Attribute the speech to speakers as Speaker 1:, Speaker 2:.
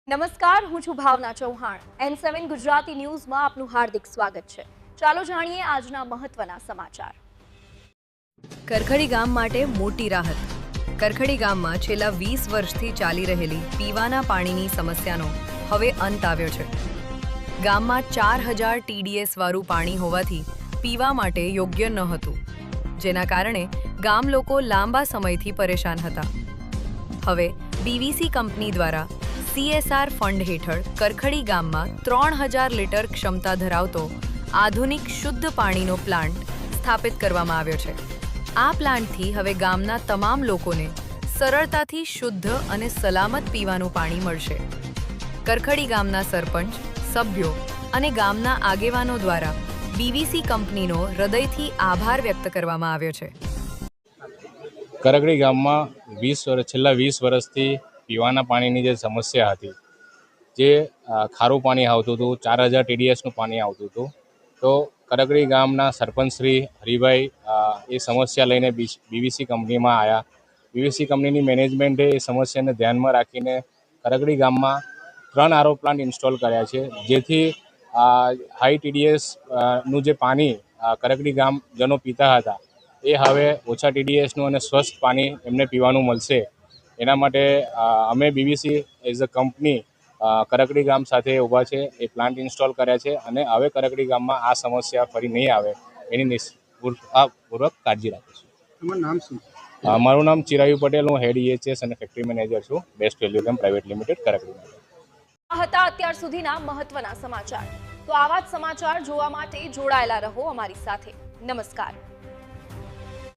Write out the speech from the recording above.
Speaker 1: નમસ્કાર, હું છું ભાવના ચૌહાણ. N7 ગુજરાતી ન્યૂઝમાં આપનું હાર્દિક સ્વાગત છે. ચાલો જાણીએ આજના મહત્વના સમાચાર.
Speaker 2: કરખડી ગામ માટે મોટી રાહત. કરખડી ગામમાં છેલ્લા 20 વર્ષથી ચાલી રહેલી પીવાના પાણીની સમસ્યાનો હવે અંત આવ્યો છે. ગામમાં 4000 TDS વાળું પાણી હોવાથી પીવા માટે યોગ્ય ન હતું, જેના કારણે ગામ લોકો લાંબા સમયથી પરેશાન હતા. હવે BVC કંપની દ્વારા CSR ફંડ હેઠળ કરખડી ગામમાં 3000 લીટર ક્ષમતા ધરાવતો આધુનિક શુદ્ધ પાણીનો પ્લાન્ટ સ્થાપિત કરવામાં આવ્યો છે. આ પ્લાન્ટથી હવે ગામના તમામ લોકોને સરળતાથી શુદ્ધ અને સલામત પીવાનું પાણી મળશે. કરખડી ગામના સરપંચ, સભ્યો અને ગામના આગેવાનો દ્વારા BVC કંપનીનો હૃદયથી આભાર વ્યક્ત કરવામાં આવ્યો છે.
Speaker 3: કરખડી ગામમાં છેલ્લા 20 વર્ષથી પીવાના પાણીની જે સમસ્યા હતી, જે ખારું પાણી આવતું હતું, 4000 TDSનું પાણી આવતું હતું, તો કરખડી ગામના સરપંચ શ્રી હરિભાઈ એ સમસ્યા લઈને BVC કંપનીમાં આવ્યા. BVC કંપનીની મેનેજમેન્ટે એ સમસ્યાને ધ્યાનમાં રાખીને કરખડી ગામમાં 3 RO પ્લાન્ટ ઇન્સ્ટોલ કર્યા છે, જેથી હાઈ TDS નું જે પાણી કરખડી ગામજનો પીતા હતા એ હવે ઓછા TDSનું અને સ્વસ્થ પાણી એમને પીવાનું મળશે. એના માટે અમે BVC એઝ અ કંપની કરખડી ગામ સાથે ઊભા છે. એ પ્લાન્ટ ઇન્સ્ટોલ કર્યા છે અને હવે કરખડી ગામમાં આ સમસ્યા ફરી નહીં આવે એની પૂર્વક કાળજી રાખીશું.
Speaker 4: તમારું નામ શું?
Speaker 3: મારું નામ ચિરાયુ પટેલ, હું હેડ EHS અને ફેક્ટરી મેનેજર છું, બેસ્ટ વેલ્યુ કેમ પ્રાઇવેટ લિમિટેડ કરખડી.
Speaker 1: આ હતા અત્યાર સુધીના મહત્વના સમાચાર. તો આવા જ સમાચાર જોવા માટે જોડાયેલા રહો અમારી સાથે. નમસ્કાર.